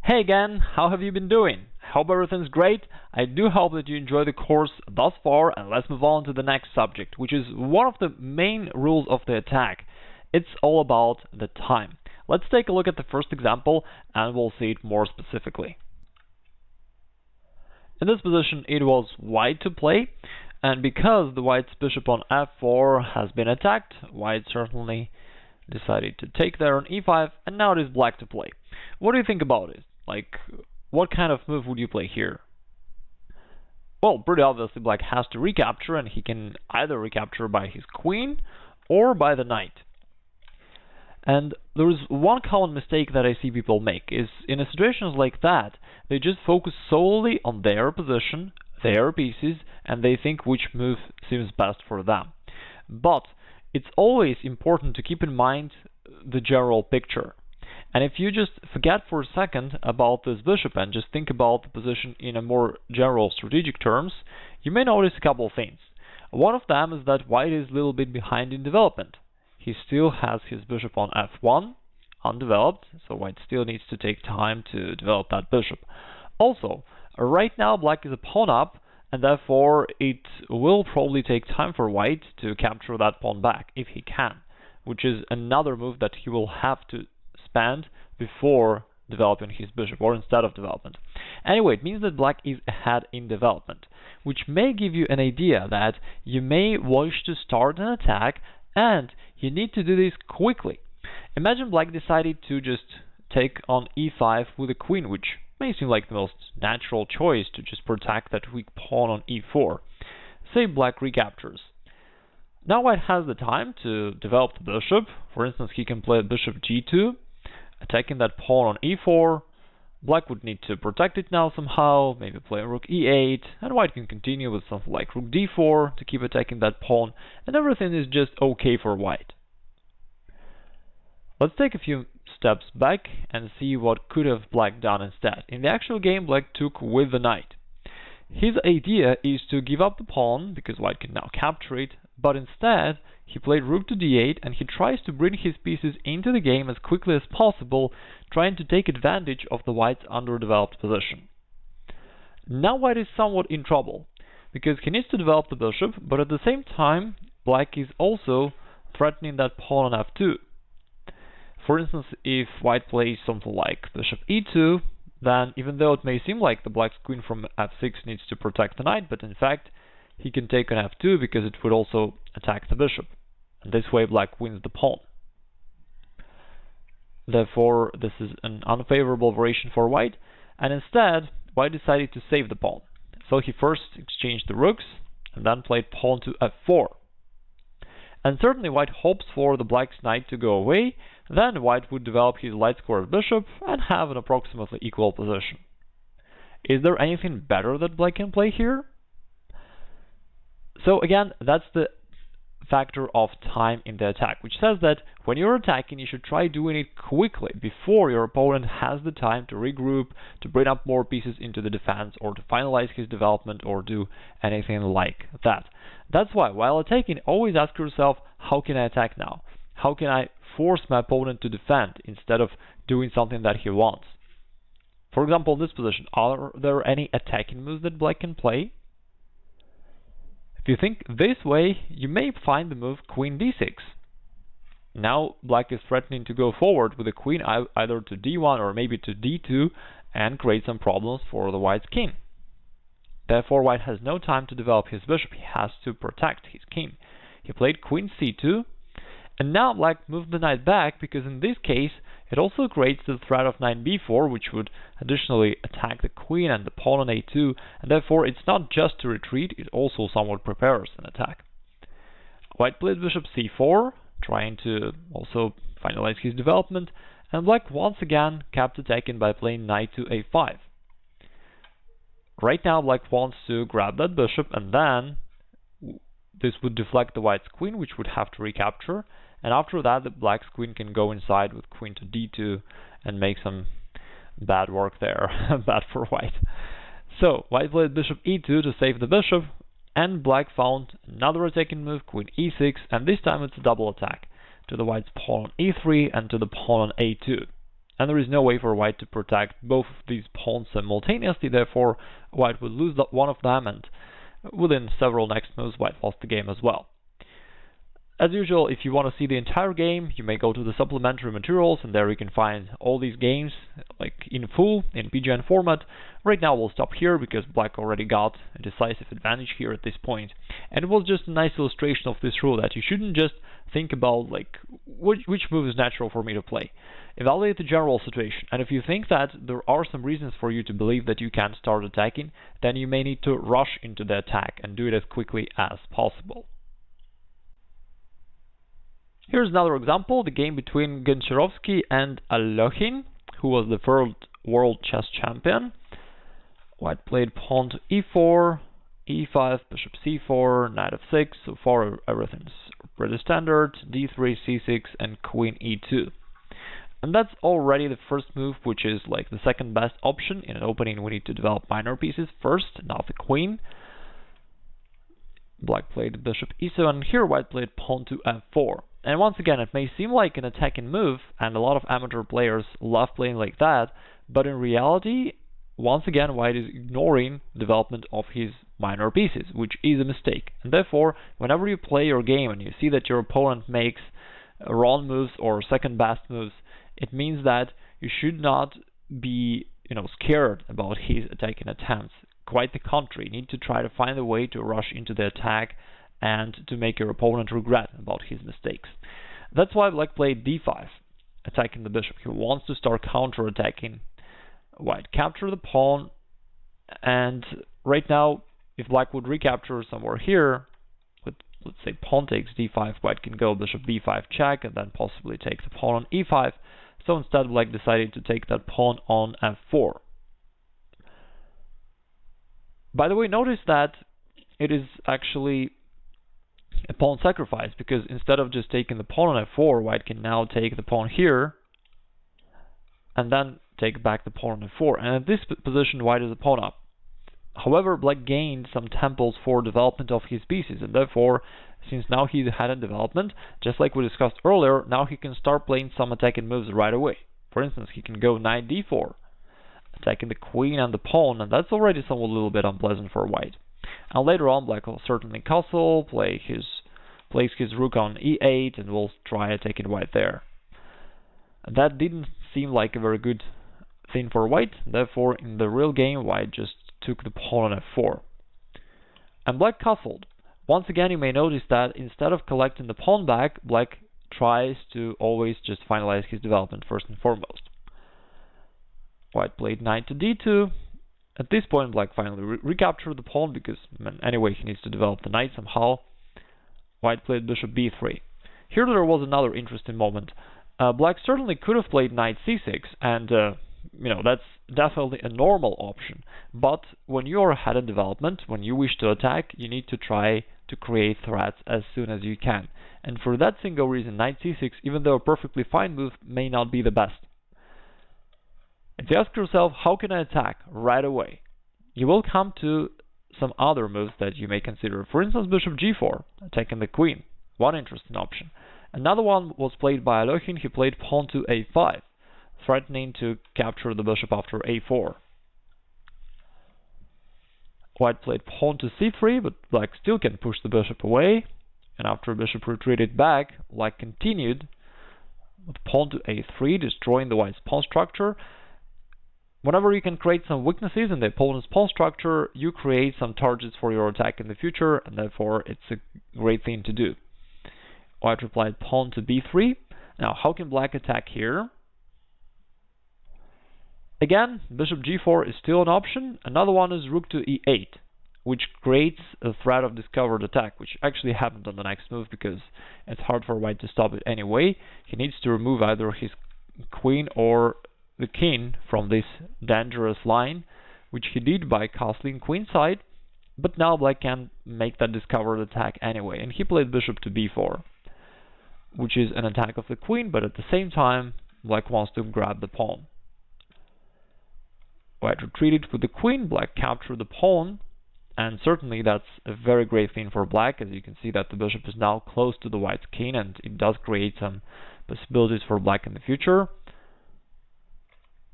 Hey again, how have you been doing? Hope everything's great. I do hope that you enjoy the course thus far, and let's move on to the next subject, which is one of the main rules of the attack. It's all about the time. Let's take a look at the first example and we'll see it more specifically. In this position it was white to play, and because the white's bishop on f4 has been attacked, white certainly decided to take there on e5, and now it is black to play. What do you think about it? Like, what kind of move would you play here? Well, pretty obviously black has to recapture, and he can either recapture by his queen or by the knight. And there is one common mistake that I see people make, is in situations like that, they just focus solely on their position, their pieces, and they think which move seems best for them. But it's always important to keep in mind the general picture. And if you just forget for a second about this bishop and just think about the position in a more general strategic terms, you may notice a couple of things. One of them is that white is a little bit behind in development. He still has his bishop on f1 undeveloped, so white still needs to take time to develop that bishop. Also, right now black is a pawn up, and therefore it will probably take time for white to capture that pawn back, if he can, which is another move that he will have to spend before developing his bishop, or instead of development. Anyway, it means that black is ahead in development, which may give you an idea that you may wish to start an attack, and you need to do this quickly. Imagine black decided to just take on e5 with a queen, which may seem like the most natural choice to just protect that weak pawn on e4. Say black recaptures. Now white has the time to develop the bishop. For instance, he can play bishop g2, attacking that pawn on e4. Black would need to protect it now somehow, maybe play rook e8, and white can continue with something like rook d4 to keep attacking that pawn, and everything is just okay for white. Let's take a few steps back and see what could have black done instead. In the actual game, black took with the knight. His idea is to give up the pawn, because white can now capture it, but instead he played rook to d8, and he tries to bring his pieces into the game as quickly as possible, trying to take advantage of the white's underdeveloped position. Now white is somewhat in trouble, because he needs to develop the bishop, but at the same time black is also threatening that pawn on f2. For instance, if white plays something like bishop e2, then even though it may seem like the black's queen from f6 needs to protect the knight, but in fact he can take on f2 because it would also attack the bishop, and this way black wins the pawn. Therefore, this is an unfavorable variation for white, and instead white decided to save the pawn. So he first exchanged the rooks and then played pawn to f4. And certainly white hopes for the black's knight to go away, then white would develop his light-squared bishop and have an approximately equal position. Is there anything better that black can play here? So again, that's the factor of time in the attack, which says that when you're attacking, you should try doing it quickly before your opponent has the time to regroup, to bring up more pieces into the defense, or to finalize his development, or do anything like that. That's why, while attacking, always ask yourself, how can I attack now? How can I force my opponent to defend instead of doing something that he wants? For example, in this position, are there any attacking moves that black can play? If you think this way, you may find the move queen d6. Now black is threatening to go forward with the queen either to d1 or maybe to d2 and create some problems for the white's king. Therefore, white has no time to develop his bishop. He has to protect his king. He played queen c2, and now black moved the knight back, because in this case it also creates the threat of knight b4, which would additionally attack the queen and the pawn on a2, and therefore it's not just to retreat, it also somewhat prepares an attack. White played bishop c4, trying to also finalize his development, and black once again kept attacking by playing knight to a5. Right now black wants to grab that bishop, and then this would deflect the white's queen, which would have to recapture, and after that the black's queen can go inside with queen to d2 and make some bad work there, bad for white. So white played bishop e2 to save the bishop, and black found another attacking move, queen e6, and this time it's a double attack to the white's pawn on e3 and to the pawn on a2. And there is no way for white to protect both of these pawns simultaneously, therefore white would lose one of them, and within several next moves white lost the game as well. As usual, if you want to see the entire game, you may go to the supplementary materials, and there you can find all these games like in full, in PGN format. Right now we'll stop here because black already got a decisive advantage here at this point. And it was just a nice illustration of this rule that you shouldn't just think about like which move is natural for me to play. Evaluate the general situation, and if you think that there are some reasons for you to believe that you can start attacking, then you may need to rush into the attack and do it as quickly as possible. Here's another example, the game between Gąsiorowski and Alokhin, who was the first world chess champion. White played pawn to e4, e5, bishop c4, knight f6, so far everything's pretty standard, d3, c6, and queen e2. And that's already the first move, which is like the second best option. In an opening we need to develop minor pieces first, now the queen. Black played bishop e7, here white played pawn to f4. And once again, it may seem like an attacking move, and a lot of amateur players love playing like that, but in reality, once again, white is ignoring development of his minor pieces, which is a mistake. And therefore, whenever you play your game and you see that your opponent makes wrong moves or second best moves, it means that you should not be, scared about his attacking attempts. Quite the contrary, you need to try to find a way to rush into the attack and to make your opponent regret about his mistakes. That's why black played d5, attacking the bishop. He wants to start counter-attacking. White capture the pawn, and right now, if black would recapture somewhere here, with, let's say, pawn takes d5, white can go bishop b5 check, and then possibly take the pawn on e5. So instead, black decided to take that pawn on f4. By the way, notice that it is actually a pawn sacrifice, because instead of just taking the pawn on f4, white can now take the pawn here, and then take back the pawn on f4. And at this position, white is a pawn up. However, black gained some temples for development of his pieces, and therefore, since now he had a development, just like we discussed earlier, now he can start playing some attacking moves right away. For instance, he can go knight d4, attacking the queen and the pawn, and that's already somewhat a little bit unpleasant for white. And later on, black will certainly castle, place his rook on e8, and will try attacking white there. And that didn't seem like a very good thing for white, therefore in the real game, white just took the pawn on f4. And black castled. Once again, you may notice that instead of collecting the pawn back, black tries to always just finalize his development first and foremost. White played knight to d2. At this point, black finally recaptured the pawn because anyway he needs to develop the knight somehow. White played bishop b3. Here there was another interesting moment. Black certainly could have played knight c6, and that's definitely a normal option. But when you are ahead in development, when you wish to attack, you need to try to create threats as soon as you can. And for that single reason, knight c6, even though a perfectly fine move, may not be the best. If you ask yourself, how can I attack right away? You will come to some other moves that you may consider. For instance, bishop g4, attacking the queen. One interesting option. Another one was played by Alokhin. He played pawn to a5, threatening to capture the bishop after a4. White played pawn to c3, but black still can push the bishop away. And after bishop retreated back, black continued with pawn to a3, destroying the white's pawn structure. Whenever you can create some weaknesses in the opponent's pawn structure, you create some targets for your attack in the future, and therefore it's a great thing to do. White replied pawn to b3. Now, how can black attack here? Again, bishop g4 is still an option. Another one is rook to e8, which creates a threat of discovered attack, which actually happened on the next move because it's hard for white to stop it anyway. He needs to remove either his queen or the king from this dangerous line, which he did by castling queenside, but now black can make that discovered attack anyway, and he played bishop to b4, which is an attack of the queen, but at the same time black wants to grab the pawn. White retreated with the queen, black captured the pawn, and certainly that's a very great thing for black, as you can see that the bishop is now close to the white's king, and it does create some possibilities for black in the future.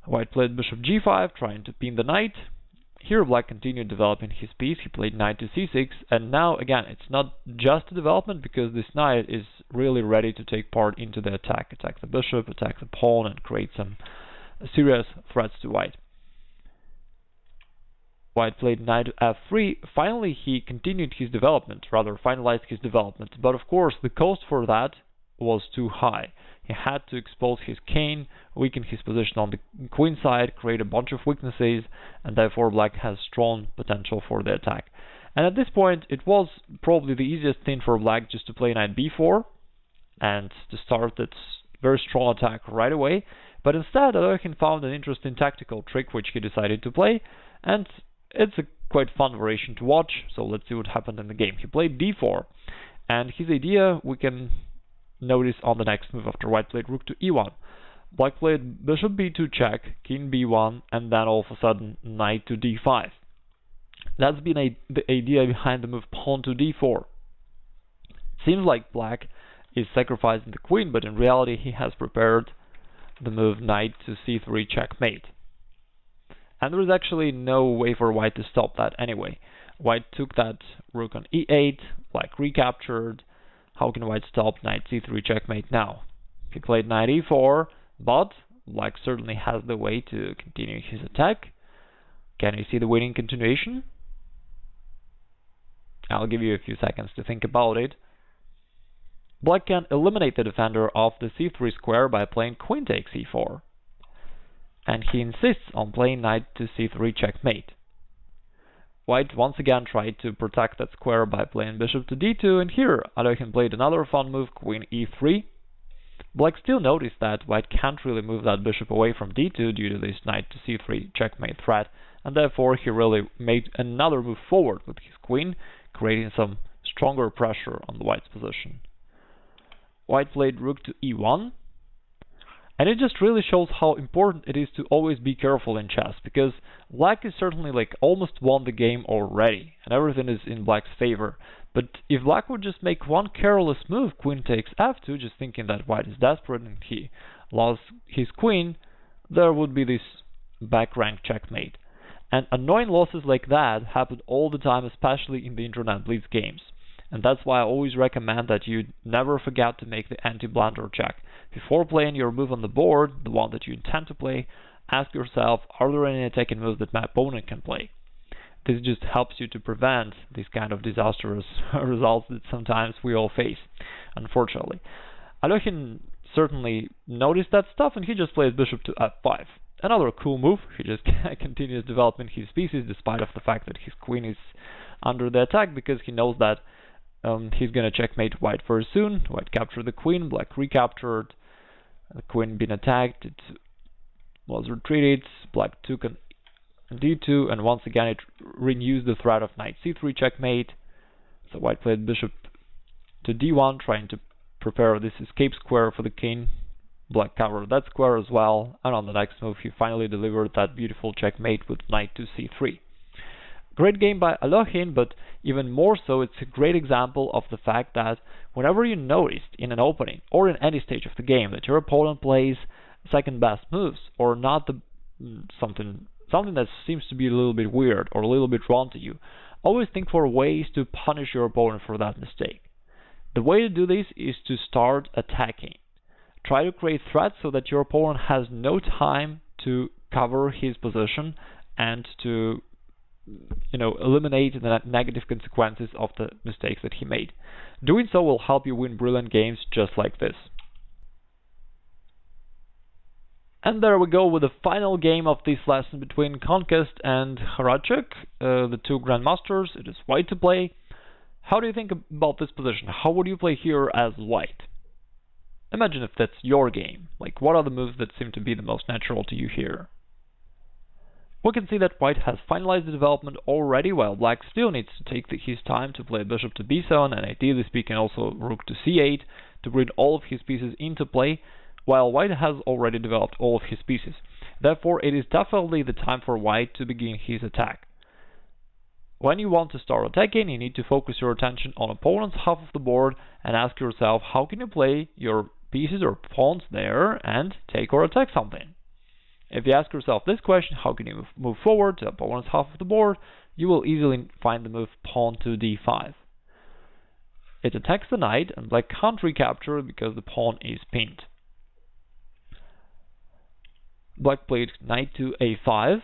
White played bishop g5, trying to pin the knight. Here black continued developing his piece. He played knight to c6, and now again it's not just a development, because this knight is really ready to take part into the attack the bishop, attack the pawn, and create some serious threats to white. White played knight to f3. Finally he continued his development, rather finalized his development, but of course the cost for that was too high. He had to expose his king, weaken his position on the queen side, create a bunch of weaknesses, and therefore black has strong potential for the attack. And at this point it was probably the easiest thing for black just to play knight b4 and to start its very strong attack right away, but instead Alokhin found an interesting tactical trick which he decided to play, and it's a quite fun variation to watch, so let's see what happened in the game. He played d4, and his idea we can notice on the next move after white played rook to e1. Black played bishop b2 check, king b1, and then all of a sudden knight to d5. That's been the idea behind the move pawn to d4. It seems like black is sacrificing the queen, but in reality he has prepared the move knight to c3 checkmate. And there is actually no way for white to stop that anyway. White took that rook on e8, black recaptured. How can white stop knight c3 checkmate now? He played knight e4, but black certainly has the way to continue his attack. Can you see the winning continuation? I'll give you a few seconds to think about it. Black can eliminate the defender of the c3 square by playing queen takes e4. And he insists on playing knight to c3 checkmate. White once again tried to protect that square by playing bishop to d2, and here Alokhin played another fun move, queen e3. Black still noticed that white can't really move that bishop away from d2 due to this knight to c3 checkmate threat, and therefore he really made another move forward with his queen, creating some stronger pressure on the white's position. White played rook to e1. And it just really shows how important it is to always be careful in chess, because black is certainly almost won the game already, and everything is in black's favor. But if black would just make one careless move, queen takes f2, just thinking that white is desperate and he lost his queen, there would be this back rank checkmate. And annoying losses like that happen all the time, especially in the internet blitz games. And that's why I always recommend that you never forget to make the anti-blunder check. Before playing your move on the board, the one that you intend to play, ask yourself, are there any attacking moves that my opponent can play? This just helps you to prevent these kind of disastrous results that sometimes we all face, unfortunately. Alokhin certainly noticed that stuff, and he just plays bishop to f5. Another cool move. He just continues developing his pieces despite of the fact that his queen is under the attack, because he knows that he's going to checkmate white very soon. White captured the queen, black recaptured, the queen being attacked, it was retreated, black took an d2, and once again it renews the threat of knight c3 checkmate. So white played bishop to d1, trying to prepare this escape square for the king. Black covered that square as well, and on the next move he finally delivered that beautiful checkmate with knight to c3. Great game by Alokhin, but even more so, it's a great example of the fact that whenever you noticed in an opening or in any stage of the game that your opponent plays second best moves, or not something that seems to be a little bit weird or a little bit wrong to you, always think for ways to punish your opponent for that mistake. The way to do this is to start attacking. Try to create threats so that your opponent has no time to cover his position and to eliminate the negative consequences of the mistakes that he made. Doing so will help you win brilliant games just like this. And there we go with the final game of this lesson between Conquest and Hrachik, the two Grandmasters. It is white to play. How do you think about this position? How would you play here as white? Imagine if that's your game. What are the moves that seem to be the most natural to you here? We can see that white has finalized the development already, while black still needs to take his time to play bishop to b7, and ideally speaking also rook to c8 to bring all of his pieces into play, while white has already developed all of his pieces. Therefore, it is definitely the time for white to begin his attack. When you want to start attacking, you need to focus your attention on opponent's half of the board and ask yourself, how can you play your pieces or pawns there and take or attack something? If you ask yourself this question, how can you move forward to the opponent's half of the board, you will easily find the move pawn to d5. It attacks the knight, and black can't recapture because the pawn is pinned. Black played knight to a5.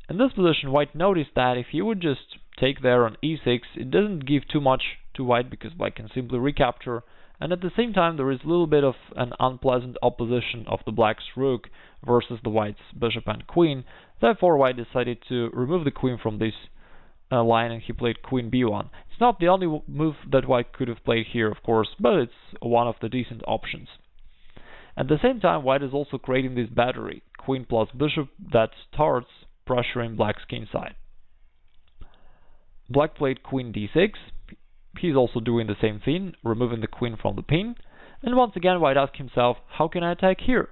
In this position, white noticed that if he would just take there on e6, it doesn't give too much to white because black can simply recapture, and at the same time there is a little bit of an unpleasant opposition of the black's rook versus the white's bishop and queen. Therefore, white decided to remove the queen from this line, and he played queen b1. It's not the only move that white could have played here, of course, but it's one of the decent options. At the same time, white is also creating this battery, queen plus bishop, that starts pressuring black's king side. Black played queen d6. He's also doing the same thing, removing the queen from the pin. And once again, white asked himself, how can I attack here?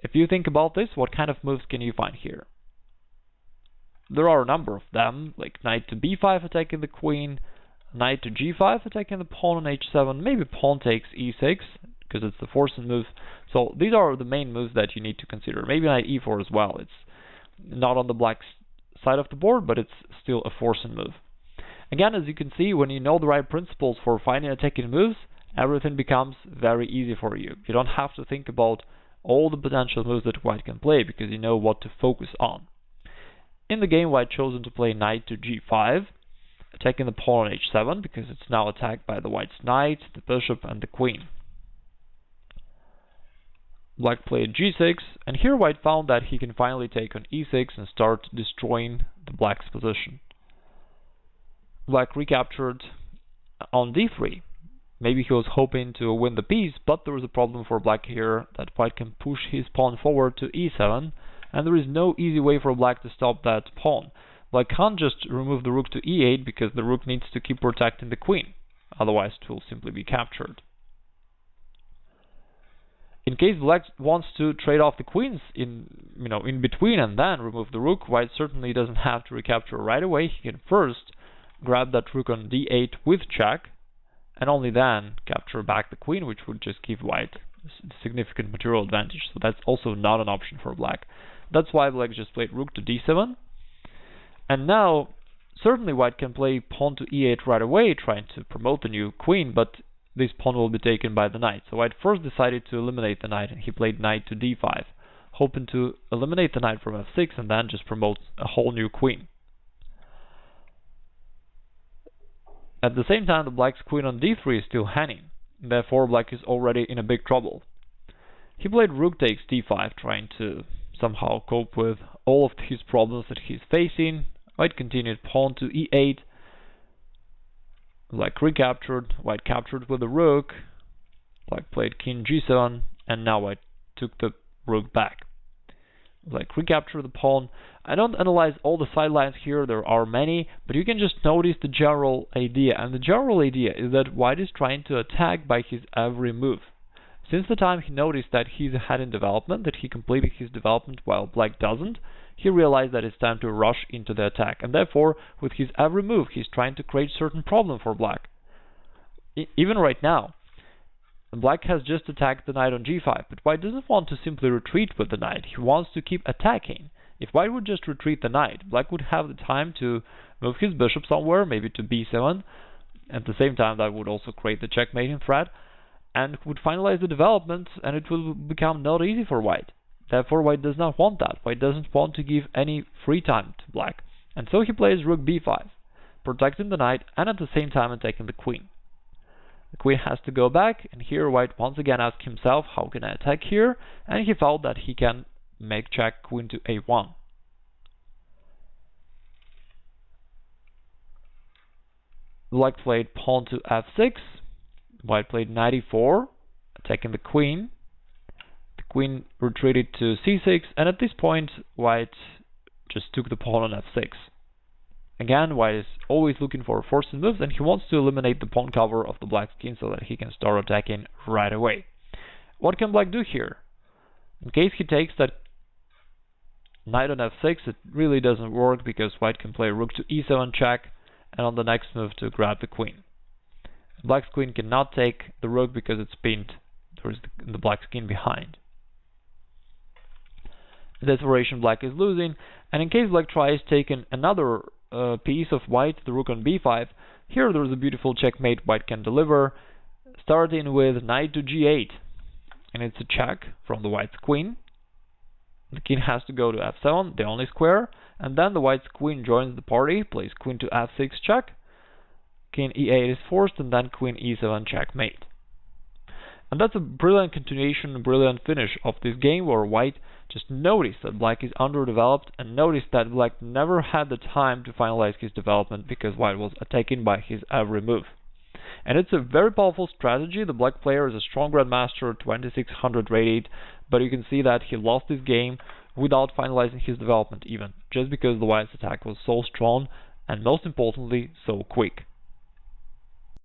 If you think about this, what kind of moves can you find here? There are a number of them, like knight to b5 attacking the queen, knight to g5 attacking the pawn on h7, maybe pawn takes e6, because it's the forcing move. So these are the main moves that you need to consider. Maybe knight e4 as well. It's not on the black side of the board, but it's still a forcing move. Again, as you can see, when you know the right principles for finding attacking moves, everything becomes very easy for you. You don't have to think about all the potential moves that white can play because you know what to focus on. In the game, white chosen to play knight to g5, attacking the pawn on h7 because it's now attacked by the white's knight, the bishop, and the queen. Black played g6, and here white found that he can finally take on e6 and start destroying the black's position. Black recaptured on d3. Maybe he was hoping to win the piece, but there was a problem for black here that white can push his pawn forward to e7, and there is no easy way for black to stop that pawn. Black can't just remove the rook to e8 because the rook needs to keep protecting the queen, otherwise it will simply be captured. In case black wants to trade off the queens in between and then remove the rook, white certainly doesn't have to recapture right away. He can first grab that rook on d8 with check, and only then capture back the queen, which would just give white significant material advantage. So that's also not an option for black. That's why black just played rook to d7. And now, certainly white can play pawn to e8 right away, trying to promote the new queen, but this pawn will be taken by the knight. So white first decided to eliminate the knight, and he played knight to d5, hoping to eliminate the knight from f6 and then just promote a whole new queen. At the same time, the black's queen on d3 is still hanging, therefore black is already in a big trouble. He played rook takes d5, trying to somehow cope with all of his problems that he's facing. White continued pawn to e8, black recaptured, white captured with the rook, black played king g7, and now white took the rook back. Black recaptured the pawn. I don't analyze all the sidelines here, there are many, but you can just notice the general idea, and the general idea is that white is trying to attack by his every move. Since the time he noticed that he's ahead in development, that he completed his development while black doesn't, he realized that it's time to rush into the attack, and therefore, with his every move, he's trying to create certain problem for black. Even right now, black has just attacked the knight on g5, but white doesn't want to simply retreat with the knight, he wants to keep attacking. If white would just retreat the knight, black would have the time to move his bishop somewhere, maybe to b7. At the same time, that would also create the checkmating threat, and would finalize the development, and it will become not easy for white. Therefore, white does not want that. White doesn't want to give any free time to black. And so he plays rook b5, protecting the knight and at the same time attacking the queen. The queen has to go back, and here white once again asks himself, how can I attack here? And he felt that he can make check queen to a1. Black played pawn to f6, white played knight e4, attacking the queen. The queen retreated to c6, and at this point white just took the pawn on f6. Again, white is always looking for forcing moves, and he wants to eliminate the pawn cover of the black's king so that he can start attacking right away. What can black do here? In case he takes that knight on f6, it really doesn't work because white can play rook to e7 check, and on the next move to grab the queen. Black's queen cannot take the rook because it's pinned. There is the black's king behind. desperation black is losing, and in case black tries taking another piece of white, the rook on b5, here there's a beautiful checkmate white can deliver, starting with knight to g8, and it's a check from the white's queen. The king has to go to f7, the only square, and then the white's queen joins the party, plays queen to f6 check, king e8 is forced, and then queen e7 checkmate. And that's a brilliant continuation, a brilliant finish of this game where white just noticed that black is underdeveloped and noticed that black never had the time to finalize his development because white was attacking by his every move. And it's a very powerful strategy. The black player is a strong grandmaster, 2600 rated, but you can see that he lost this game without finalizing his development even, just because the white's attack was so strong and most importantly, so quick.